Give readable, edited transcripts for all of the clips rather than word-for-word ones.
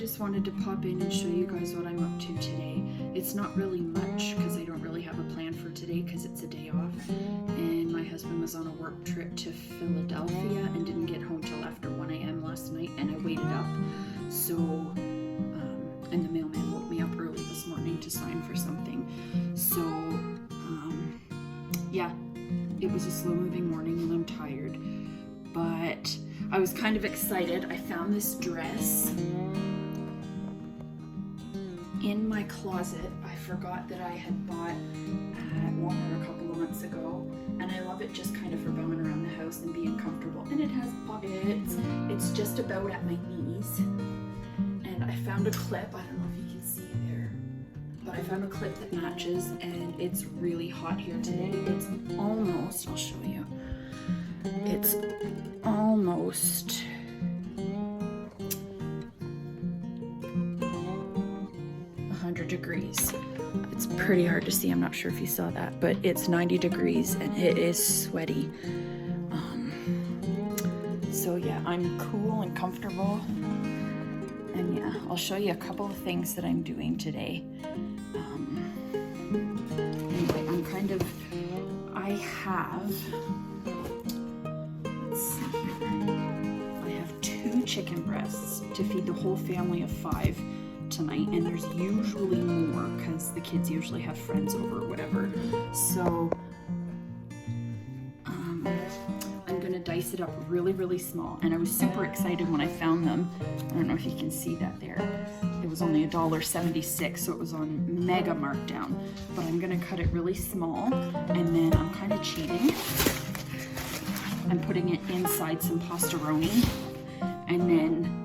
just wanted to pop in and show you guys what I'm up to today. It's not really much because I don't really have a plan for today because it's a day off. And my husband was on a work trip to Philadelphia and didn't get home till after 1 a.m. last night, and I waited up. So, and the mailman woke me up early this morning to sign for something. So, yeah, it was a slow-moving morning and I'm tired. But I was kind of excited. I found this dress in my closet. I forgot that I had bought at Walmart a couple of months ago, and I love it just kind of for bowing around the house and being comfortable. And it has pockets. It's just about at my knees. And I found a clip. I don't know if you can see there, but I found a clip that matches, and it's really hot here today. It's almost, I'll show you. It's almost 100 degrees. It's pretty hard to see. I'm not sure if you saw that, but it's 90 degrees and it is sweaty. So yeah, I'm cool and comfortable. And yeah, I'll show you a couple of things that I'm doing today. Anyway, I have 2 chicken breasts to feed the whole family of 5 tonight, and there's usually more because the kids usually have friends over or whatever. So I'm gonna dice it up really small, and I was super excited when I found them. I don't know if you can see that there. It was only $1.76, so it was on mega markdown, but I'm gonna cut it really small, and then I'm kind of cheating. I'm putting it inside some pastaroni, and then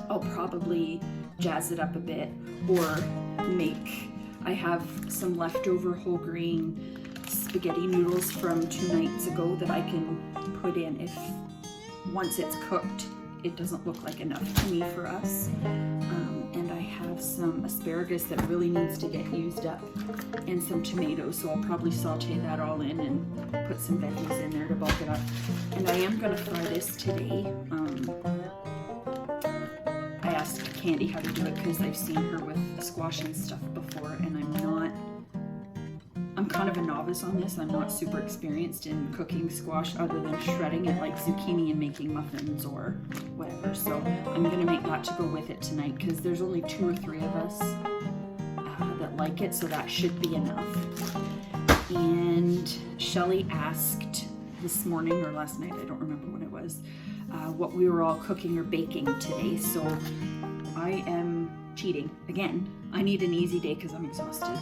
I'll probably jazz it up a bit, or I have some leftover whole grain spaghetti noodles from 2 nights ago that I can put in if once it's cooked it doesn't look like enough to me for us. And I have some asparagus that really needs to get used up, and some tomatoes, so I'll probably saute that all in and put some veggies in there to bulk it up. And I am going to fry this today. I asked Candy how to do it because I've seen her with squash and stuff before, and I'm kind of a novice on this. I'm not super experienced in cooking squash other than shredding it like zucchini and making muffins or whatever. So I'm going to make that to go with it tonight because there's only 2 or 3 of us that like it, so that should be enough. And Shelly asked this morning or last night, I don't remember when it was, what we were all cooking or baking today. So I am cheating again. I need an easy day because I'm exhausted.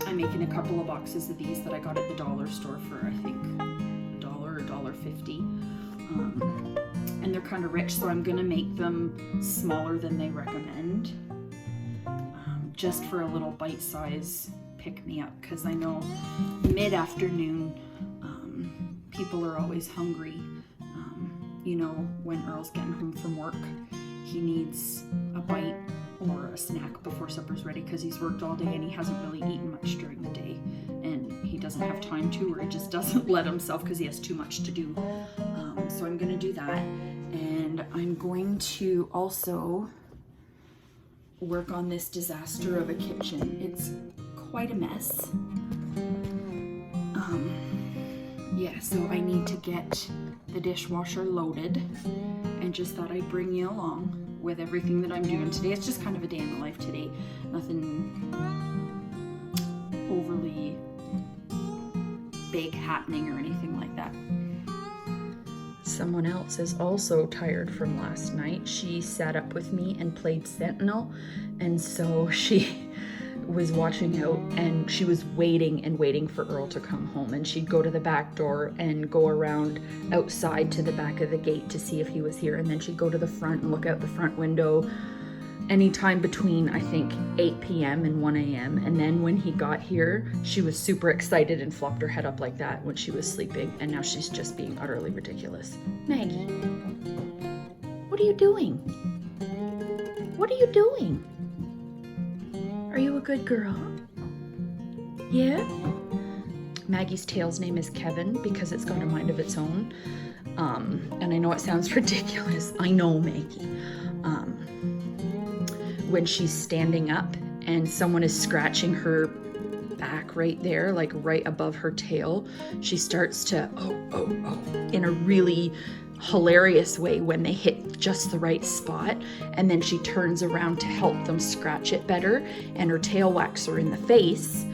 I'm making a couple of boxes of these that I got at the dollar store for I think $1 or $1.50, and they're kind of rich, so I'm gonna make them smaller than they recommend, just for a little bite-size pick-me-up, because I know mid-afternoon people are always hungry. You know, when Earl's getting home from work, he needs a bite or a snack before supper's ready because he's worked all day and he hasn't really eaten much during the day, and he doesn't have time to, or he just doesn't let himself because he has too much to do. So I'm going to do that, and I'm going to also work on this disaster of a kitchen. It's quite a mess. Yeah, so I need to get the dishwasher loaded, and just thought I'd bring you along with everything that I'm doing today. It's just kind of a day in the life today. Nothing overly big happening or anything like that. Someone else is also tired from last night. She sat up with me and played Sentinel, and so she was watching out, and she was waiting for Earl to come home, and she'd go to the back door and go around outside to the back of the gate to see if he was here, and then she'd go to the front and look out the front window anytime between I think 8 p.m. and 1 a.m. and then when he got here she was super excited and flopped her head up like that when she was sleeping, and now she's just being utterly ridiculous. Maggie, what are you doing? What are you doing? Are you a good girl? Yeah? Maggie's tail's name is Kevin because it's got a mind of its own. And and I know it sounds ridiculous, I know, Maggie, when she's standing up and someone is scratching her back right there, like right above her tail, she starts to oh in a really hilarious way when they hit just the right spot, and then she turns around to help them scratch it better, and her tail whacks her in the face,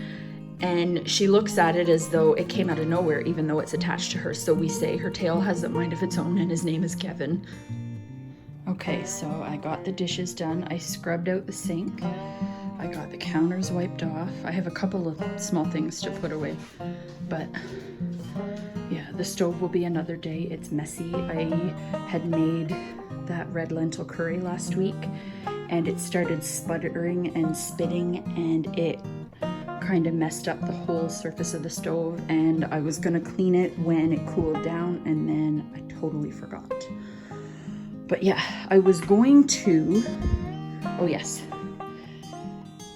and she looks at it as though it came out of nowhere, even though it's attached to her. So we say her tail has a mind of its own, and his name is Kevin. Okay, so I got the dishes done. I scrubbed out the sink. I got the counters wiped off. I have a couple of small things to put away, but yeah, the stove will be another day. It's messy. I had made that red lentil curry last week, and it started sputtering and spitting, and it kind of messed up the whole surface of the stove, and I was gonna clean it when it cooled down, and then I totally forgot. But yeah, I was going to, oh yes,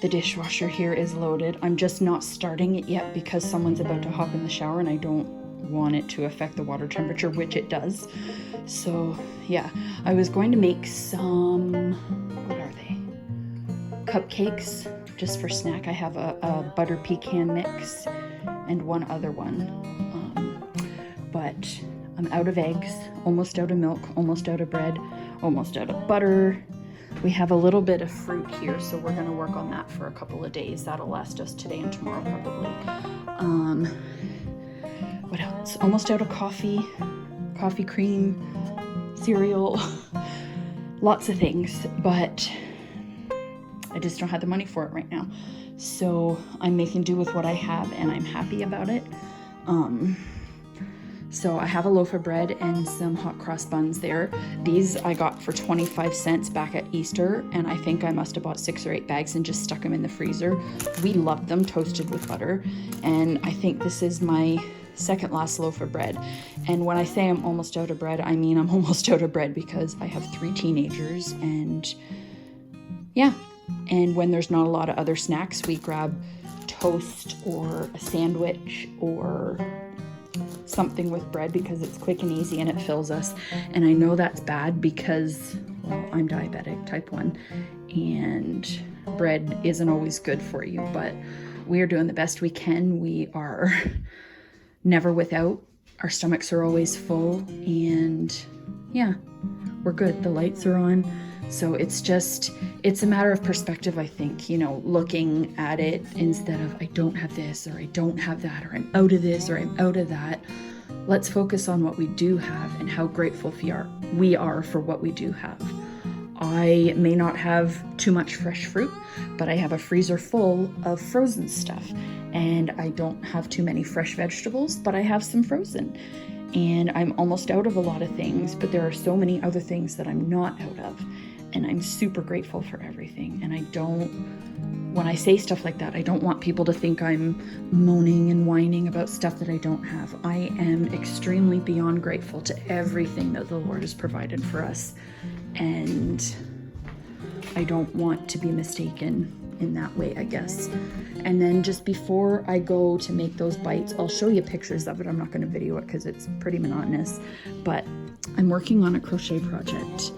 the dishwasher here is loaded. I'm just not starting it yet because someone's about to hop in the shower, and I don't want it to affect the water temperature, which it does. So yeah, I was going to make some, what are they? Cupcakes, just for snack. I have a butter pecan mix and one other one. But I'm out of eggs, almost out of milk, almost out of bread, almost out of butter. We have a little bit of fruit here, so we're gonna work on that for a couple of days. That'll last us today and tomorrow probably. What else? Almost out of coffee cream, cereal, lots of things, but I just don't have the money for it right now. So I'm making do with what I have, and I'm happy about it. So I have a loaf of bread and some hot cross buns there. These I got for 25 cents back at Easter, and I think I must have bought 6 or 8 bags and just stuck them in the freezer. We love them toasted with butter, and I think this is my second last loaf of bread. And when I say I'm almost out of bread, I mean I'm almost out of bread because I have 3 teenagers, and yeah. And when there's not a lot of other snacks, we grab toast or a sandwich or something with bread because it's quick and easy and it fills us. And I know that's bad because, well, I'm diabetic, type 1, and bread isn't always good for you, but we are doing the best we can. We are never without. Our stomachs are always full, and yeah, we're good. The lights are on. So it's a matter of perspective, I think, you know, looking at it instead of I don't have this or I don't have that or I'm out of this or I'm out of that. Let's focus on what we do have and how grateful we are for what we do have. I may not have too much fresh fruit, but I have a freezer full of frozen stuff, and I don't have too many fresh vegetables, but I have some frozen. And I'm almost out of a lot of things, but there are so many other things that I'm not out of. And I'm super grateful for everything. And when I say stuff like that, I don't want people to think I'm moaning and whining about stuff that I don't have. I am extremely beyond grateful to everything that the Lord has provided for us. And I don't want to be mistaken in that way, I guess. And then just before I go to make those bites, I'll show you pictures of it. I'm not going to video it because it's pretty monotonous, but I'm working on a crochet project.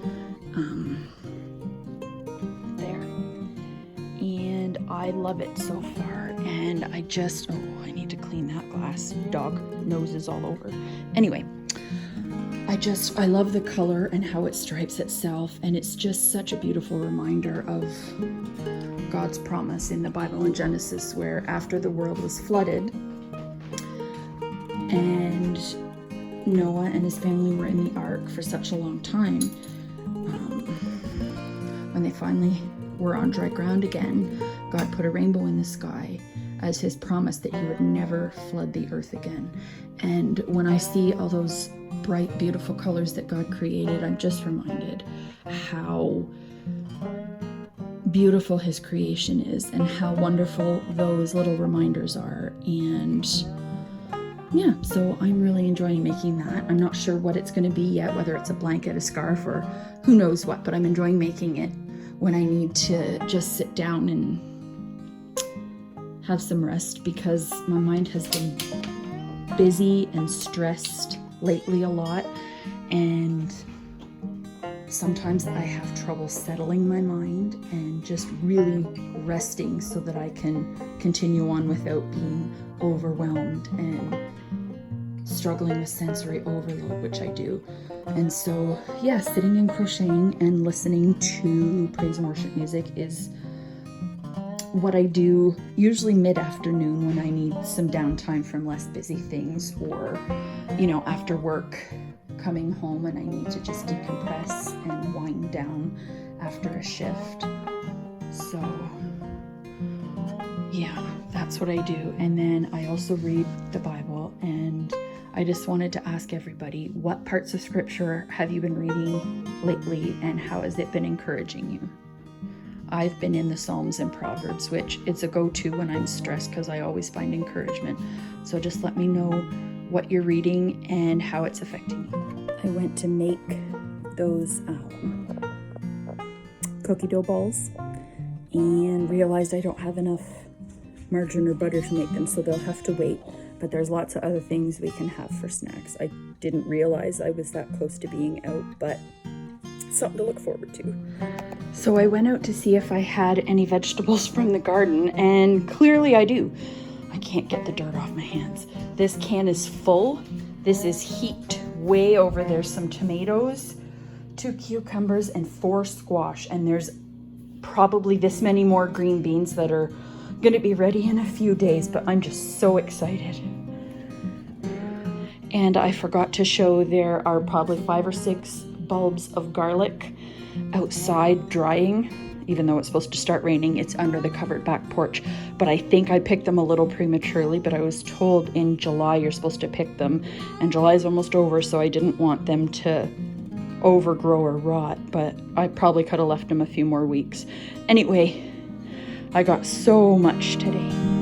And I love it so far, and I need to clean that glass. Dog noses all over. Anyway, I love the color and how it stripes itself, and it's just such a beautiful reminder of God's promise in the Bible in Genesis, where after the world was flooded and Noah and his family were in the ark for such a long time, when they finally were on dry ground again, God put a rainbow in the sky as his promise that he would never flood the earth again. And when I see all those bright, beautiful colors that God created, I'm just reminded how beautiful his creation is and how wonderful those little reminders are. And yeah, so I'm really enjoying making that. I'm not sure what it's going to be yet, whether it's a blanket, a scarf, or who knows what, but I'm enjoying making it when I need to just sit down and have some rest, because my mind has been busy and stressed lately a lot, and sometimes I have trouble settling my mind and just really resting so that I can continue on without being overwhelmed and struggling with sensory overload, which I do. And so, yeah, sitting and crocheting and listening to praise and worship music is what I do usually mid-afternoon when I need some downtime from less busy things, or, you know, after work, coming home and I need to just decompress and wind down after a shift. So yeah, that's what I do. And then I also read the Bible, and I just wanted to ask everybody, what parts of scripture have you been reading lately, and how has it been encouraging you? I've been in the Psalms and Proverbs, which it's a go-to when I'm stressed because I always find encouragement. So just let me know what you're reading and how it's affecting you. I went to make those cookie dough balls and realized I don't have enough margarine or butter to make them, so they'll have to wait. But there's lots of other things we can have for snacks. I didn't realize I was that close to being out, but something to look forward to. So I went out to see if I had any vegetables from the garden, and clearly I do. I can't get the dirt off my hands. This can is full. This is heaped way over. There's some tomatoes, 2 cucumbers, and 4 squash. And there's probably this many more green beans that are gonna be ready in a few days, but I'm just so excited. And I forgot to show, there are probably 5 or 6 bulbs of garlic outside drying. Even though it's supposed to start raining, it's under the covered back porch. But I think I picked them a little prematurely, but I was told in July you're supposed to pick them, and July is almost over, so I didn't want them to overgrow or rot, but I probably could have left them a few more weeks. Anyway, I got so much today.